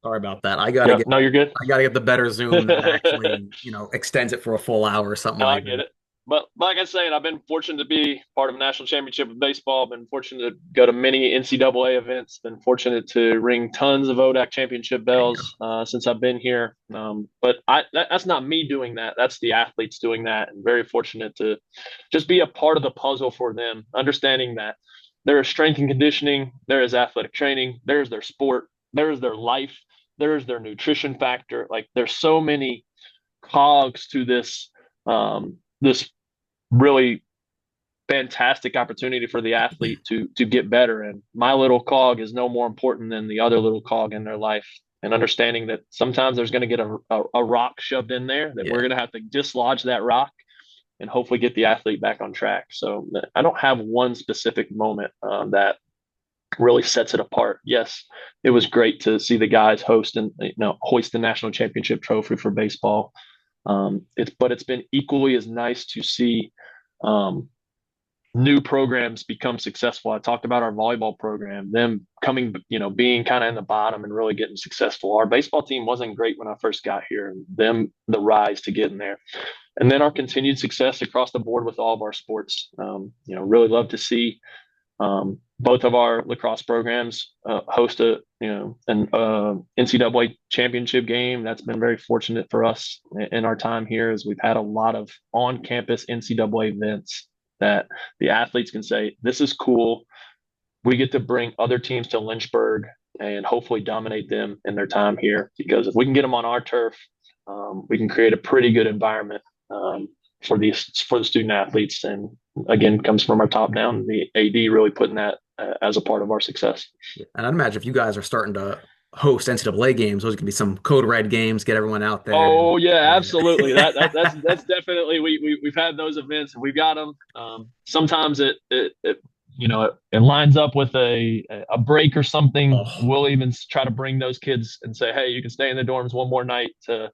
Sorry about that. Yeah, no, you're good. I gotta get the better Zoom that actually, extends it for a full hour or something No, I like get that. it. But like I said, I've been fortunate to be part of a national championship of baseball. Been fortunate to go to many NCAA events. Been fortunate to ring tons of ODAC championship There you go. bells since I've been here. That's not me doing that. That's the athletes doing that. And very fortunate to just be a part of the puzzle for them, understanding that there is strength and conditioning, there is athletic training, there is their sport, there is their life, there is their nutrition factor. Like there's so many cogs to this really fantastic opportunity for the athlete to get better. And my little cog is no more important than the other little cog in their life. And understanding that sometimes there's going to get a rock shoved in there that we're Yeah. going to have to dislodge that rock and hopefully get the athlete back on track. So I don't have one specific moment that really sets it apart. Yes, it was great to see the guys host and hoist the national championship trophy for baseball. It's been equally as nice to see um, new programs become successful. I talked about our volleyball program, them coming, being kind of in the bottom and really getting successful. Our baseball team wasn't great when I first got here, them the rise to getting there, and then our continued success across the board with all of our sports. Really love to see both of our lacrosse programs host an NCAA championship game. That's been very fortunate for us in our time here, as we've had a lot of on-campus NCAA events that the athletes can say, "This is cool. We get to bring other teams to Lynchburg and hopefully dominate them in their time here. Because if we can get them on our turf, we can create a pretty good environment um, for the student athletes. And again, comes from our top down. The AD really putting that as a part of our success. And I'd imagine if you guys are starting to host NCAA games, those can be some code red games, get everyone out there. Oh yeah, absolutely. Yeah. That's definitely we've had those events and we've got them. Sometimes it lines up with a break or something. Oh, We'll even try to bring those kids and say, hey, you can stay in the dorms one more night to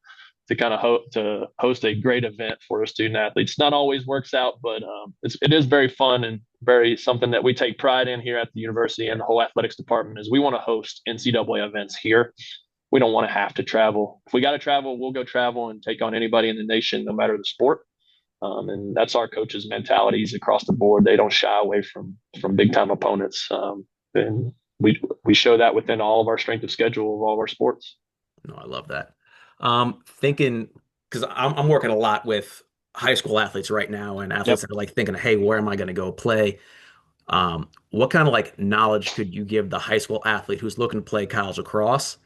kind of to host a great event for a student athlete. It's not always works out, but it is very fun and very something that we take pride in here at the university and yeah. the whole athletics department is we want to host NCAA events here. We don't want to have to travel. If we got to travel, we'll go travel and take on anybody in the nation, no matter the sport. And that's our coaches' mentalities across the board. They don't shy away from big time opponents, and we show that within all of our strength of schedule of all of our sports. No, I love that. Thinking because I'm working a lot with high school athletes right now and athletes Yep. that are like thinking, hey, where am I going to go play? What kind of like knowledge could you give the high school athlete who's looking to play college lacrosse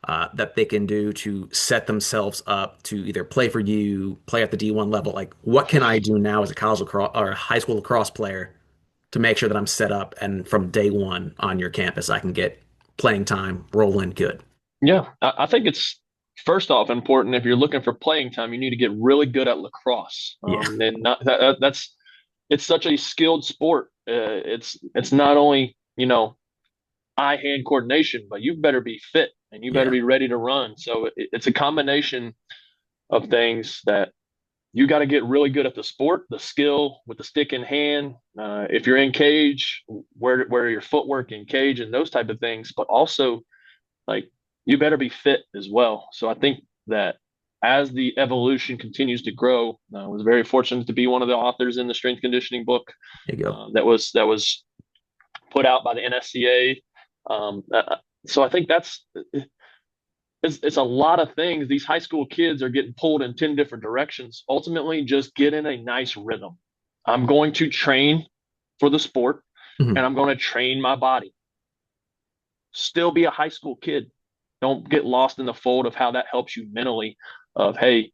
that they can do to set themselves up to either play for you, play at the D1 level? Like, what can I do now as a college lacrosse or a high school lacrosse player to make sure that I'm set up and from day one on your campus, I can get playing time, rolling good? Yeah, I think it's first off important if you're looking for playing time, you need to get really good at lacrosse. Yeah, And not, that's it's such a skilled sport. It's not only eye hand coordination, but you better be fit and you better yeah, be ready to run. So it's a combination of things that you got to get really good at the sport, the skill with the stick in hand. If you're in cage, where your footwork in cage and those type of things, but also like you better be fit as well. So I think that as the evolution continues to grow, I was very fortunate to be one of the authors in the strength conditioning book there you go. that was put out by the NSCA. So I think it's a lot of things. These high school kids are getting pulled in 10 different directions. Ultimately, just get in a nice rhythm. I'm going to train for the sport and Mhm. I'm going to train my body. Still be a high school kid. Don't get lost in the fold of how that helps you mentally. Of, hey,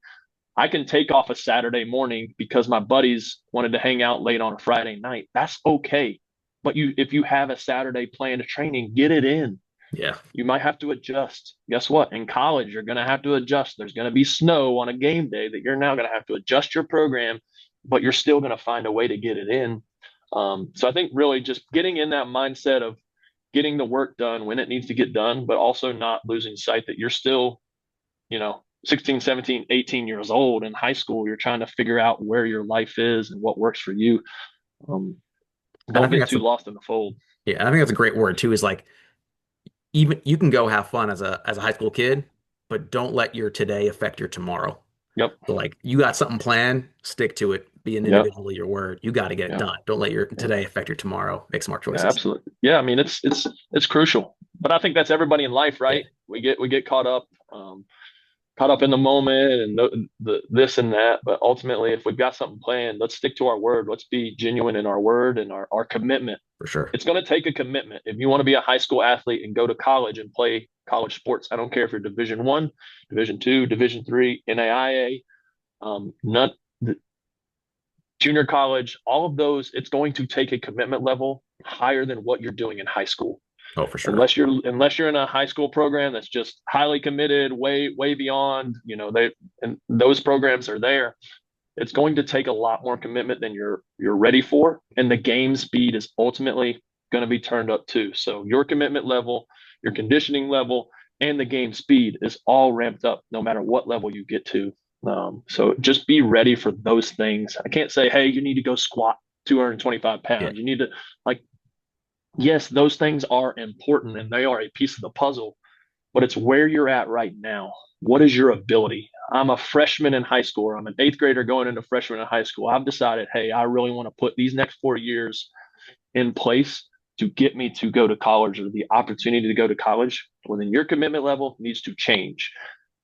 I can take off a Saturday morning because my buddies wanted to hang out late on a Friday night. That's okay. But if you have a Saturday plan of training, get it in. Yeah. You might have to adjust. Guess what? In college, you're going to have to adjust. There's going to be snow on a game day that you're now going to have to adjust your program, but you're still going to find a way to get it in. So I think really just getting in that mindset of getting the work done when it needs to get done, but also not losing sight that you're still, 16, 17, 18 years old in high school. You're trying to figure out where your life is and what works for you. Um, And I don't think get that's too a lost in the fold. yeah, and I think that's a great word too, is like even you can go have fun as a high school kid, but don't let your today affect your tomorrow. Yep. So like you got something planned, stick to it. Be an Yep. individual of your word. You got to get it Yeah. done. Don't let your Yeah. today affect your tomorrow. Make smart Yeah, choices. absolutely. Yeah, I mean it's crucial. But I think that's everybody in life, Yeah, right? We get caught up in the moment and the this and that. But ultimately, if we've got something planned, let's stick to our word. Let's be genuine in our word and our commitment. for sure. It's going to take a commitment. If you want to be a high school athlete and go to college and play college sports, I don't care if you're Division 1, Division 2, Division 3, NAIA, not junior college, all of those, it's going to take a commitment level higher than what you're doing in high school. Oh, for sure. Unless you're in a high school program that's just highly committed, way beyond, they and those programs are there. It's going to take a lot more commitment than you're ready for, and the game speed is ultimately going to be turned up too. So your commitment level, your conditioning level, and the game speed is all ramped up no matter what level you get to. So just be ready for those things. I can't say, hey, you need to go squat 225 Yeah, pounds. You need to like, yes, those things are important and they are a piece of the puzzle, but it's where you're at right now. What is your ability? I'm a freshman in high school, or I'm an eighth grader going into freshman in high school. I've decided, hey, I really want to put these next 4 years in place to get me to go to college or the opportunity to go to college. Well, then your commitment level needs to change.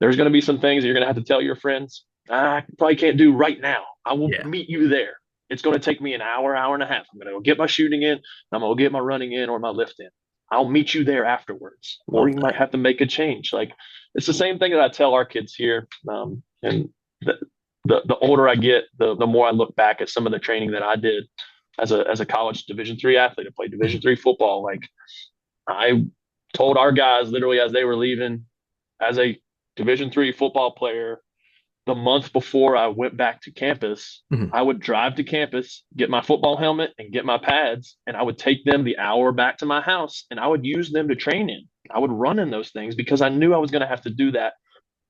There's going to be some things that you're going to have to tell your friends, I probably can't do right now. I will yeah. meet you there. It's going to take me an hour, hour and a half. I'm going to go get my shooting in. I'm going to get my running in or my lift in. I'll meet you there afterwards. Or Love you might that. have to make a change. Like it's the same thing that I tell our kids here. And the older I get, the more I look back at some of the training that I did as a college Division 3 athlete. I played Division 3 football. Like I told our guys literally as they were leaving, as a Division 3 football player, the month before I went back to campus, Mhm. I would drive to campus, get my football helmet and get my pads, and I would take them the hour back to my house and I would use them to train in. I would run in those things because I knew I was going to have to do that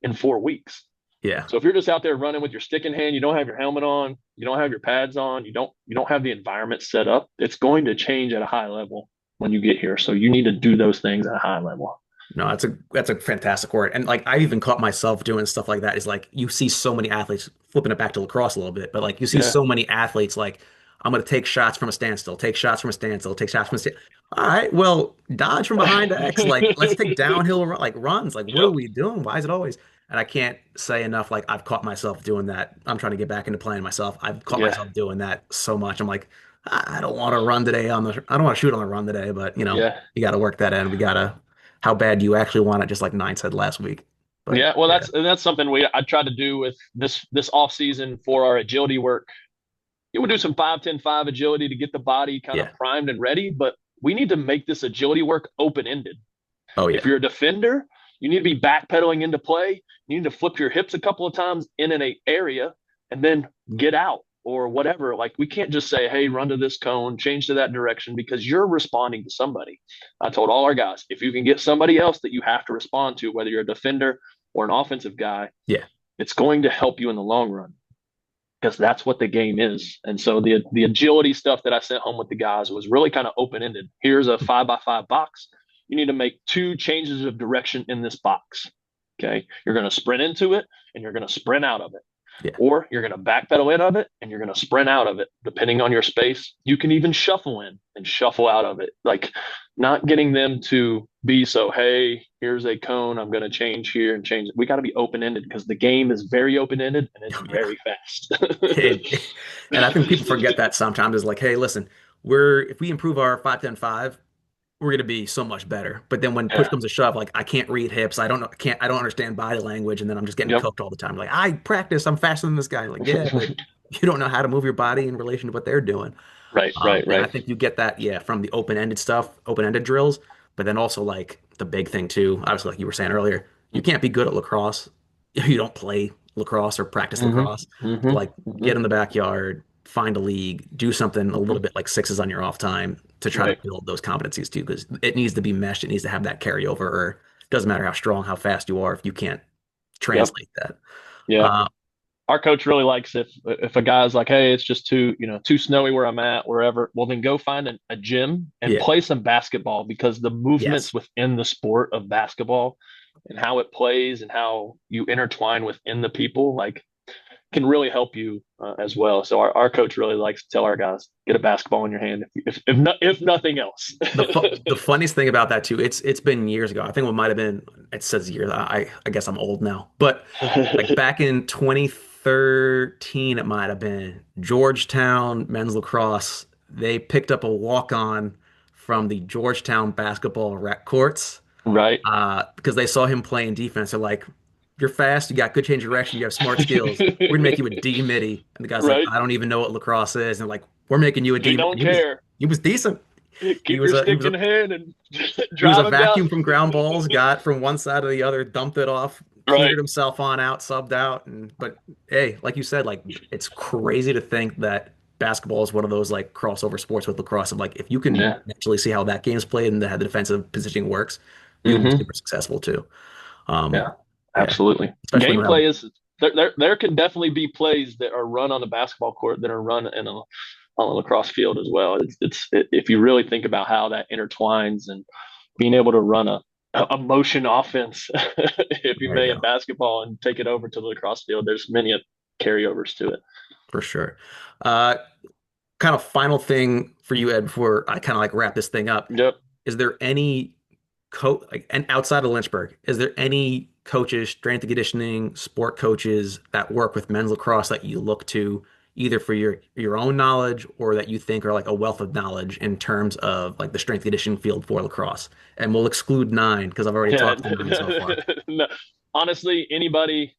in 4 weeks. Yeah. So if you're just out there running with your stick in hand, you don't have your helmet on, you don't have your pads on, you don't have the environment set up, it's going to change at a high level when you get here. So you need to do those things at a high level. No, that's a fantastic word. And like I even caught myself doing stuff like that. Is like you see so many athletes flipping it back to lacrosse a little bit, but like you see Yeah. so many athletes like I'm gonna take shots from a standstill, take shots from a standstill, take shots from a stand. All right, well, dodge from behind X. Like let's take downhill like runs. Like what are Yep. we doing? Why is it always? And I can't say enough. Like I've caught myself doing that. I'm trying to get back into playing myself. I've caught Yeah. myself doing that so much. I'm like, I don't want to run today on the. I don't want to shoot on the run today, but Yeah. you got to work that in. We gotta how bad do you actually want it, just like Nine said last week. But Yeah. Well, yeah, that's something I tried to do with this off season for our agility work. You would do some 5-10-5 agility to get the body kind of yeah. primed and ready, but we need to make this agility work open ended. Oh If yeah. you're a defender, you need to be backpedaling into play. You need to flip your hips a couple of times in an area and then get out or whatever. Like we can't just say, hey, run to this cone, change to that direction because you're responding to somebody. I told all our guys, if you can get somebody else that you have to respond to, whether you're a defender or an offensive guy, Yeah. it's going to help you in the long run because that's what the game is. And so the agility stuff that I sent home with the guys was really kind of open ended. Here's a 5x5 box. You need to make two changes of direction in this box. Okay, you're going to sprint into it and you're going to sprint out of it, Yeah. or you're going to backpedal in of it and you're going to sprint out of it. Depending on your space, you can even shuffle in and shuffle out of it. Like not getting them to be so, hey, here's a cone. I'm going to change here and change. We got to be open ended because the game is very open ended and it's Oh yeah. very fast. And I think people forget that sometimes is like, hey, listen, we're if we improve our 5-10-5, we're gonna be so much better. But then when push Yeah. comes to shove, like I can't read hips, I don't know, can't I don't understand body language, and then I'm just getting Yep. cooked all the time. Like I practice, I'm faster than this guy. Like, yeah, but you don't know how to move your body in relation to what they're doing. Right. Right. And I Right. think you get that, yeah, from the open-ended stuff, open-ended drills, but then also like the big thing too, obviously like you were saying earlier, you can't be good at lacrosse if you don't play lacrosse or practice Mm-hmm. lacrosse. So Mm-hmm. like Mm-hmm. get in the backyard, find a league, do something a little Mm-hmm. bit like sixes on your off time to try to Right. build those competencies too, because it needs to be meshed, it needs to have that carryover, or it doesn't matter how strong, how fast you are if you can't Yep. translate that. Yeah. Uh, our coach really likes if a guy's like, hey, it's just too snowy where I'm at, wherever. Well, then go find a gym and Yeah. play some basketball because the movements Yes. within the sport of basketball and how it plays and how you intertwine within the people, like can really help you as well. So our coach really likes to tell our guys, get a basketball in your hand if nothing else. The funniest thing about that too, it's been years ago. I think it might have been, it says years. I guess I'm old now. But like back in 2013, it might have been Georgetown men's lacrosse. They picked up a walk-on from the Georgetown basketball rec courts Right, because they saw him playing defense. They're like, "You're fast. You got good change of direction. You have smart skills. We're gonna make you a D midi." And the guy's like, right. "I don't even know what lacrosse is." And like, "We're making you a We D." don't And care. he was decent. He Keep was your a he stick was in a hand and he was a drive him down. vacuum from ground balls. Got from one side to the other, dumped it off, Right. cleared himself on out, subbed out. And but hey, like you said, like it's crazy to think that basketball is one of those like crossover sports with lacrosse. Of like if you can Yeah. actually see how that game's played and how the defensive positioning works, you can be Hmm. super successful too. Um, Yeah. yeah, Absolutely. especially when Gameplay is there can definitely be plays that are run on the basketball court that are run on a lacrosse field as well. If you really think about how that intertwines and being able to run a motion offense, if you there you may, in go. basketball and take it over to the lacrosse field, there's many carryovers to it. For sure. Uh, Kind of final thing for you, Ed, before I kind of like wrap this thing up. Yep. Is there any like and outside of Lynchburg, is there any coaches, strength and conditioning, sport coaches that work with men's lacrosse that you look to either for your own knowledge or that you think are like a wealth of knowledge in terms of like the strength and conditioning field for lacrosse? And we'll exclude nine because I've already Yeah. talked to nine so far. No, honestly, anybody.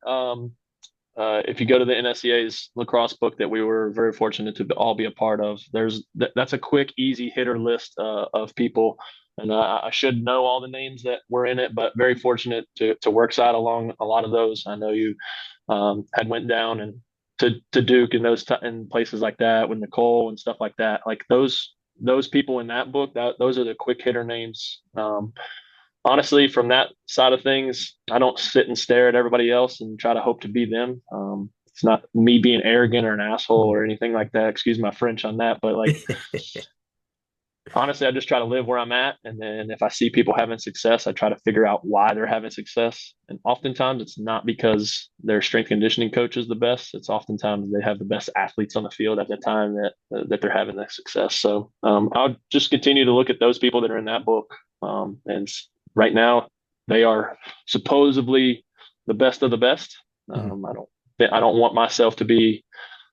If you go to the NSCA's lacrosse book that we were very fortunate to all be a part of, that's a quick, easy hitter list of people, and I should know all the names that were in it, but very fortunate to work side along a lot of those. I know you had went down and to Duke and and places like that with Nicole and stuff like that. Like those people in that book, those are the quick hitter names. Honestly, from that side of things, I don't sit and stare at everybody else and try to hope to be them. It's not me being arrogant or an asshole or anything like that. Excuse my French on that, but like honestly, I just try to live where I'm at, and then if I see people having success, I try to figure out why they're having success. And oftentimes, it's not because their strength conditioning coach is the best. It's oftentimes they have the best athletes on the field at the time that they're having that success. So I'll just continue to look at those people that are in that book, and right now they are supposedly the best of the best. Mhm. I don't want myself to be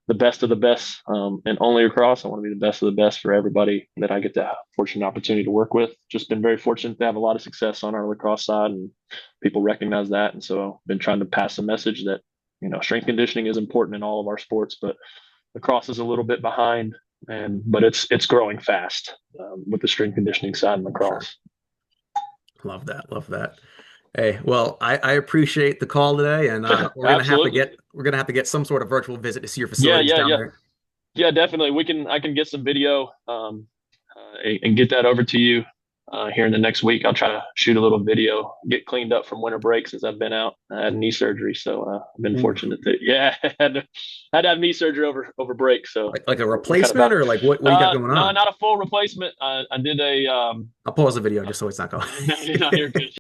the best of the best and only across. I want to be the best of the best for everybody that I get the fortunate opportunity to work with. Just been very fortunate to have a lot of success on our lacrosse side, and people recognize that. And so I've been trying to pass a message that strength conditioning is important in all of our sports, but lacrosse is a little bit behind, but it's growing fast with the strength conditioning side in For sure. lacrosse. Love that. Love that. Hey, well, I appreciate the call today, and Absolutely. we're gonna have to get some sort of virtual visit to see your Yeah, facilities yeah, down yeah. there. Yeah, definitely. I can get some video and get that over to you here in the next week. I'll try to shoot a little video, get cleaned up from winter break since I've been out. I had knee surgery, so I've been Ooh, fortunate to yeah, had to have knee surgery over break. So like a we're kind of replacement about or like what do you got going no, on? not a full replacement. I did a I'll pause the video just so it's not going. you're good.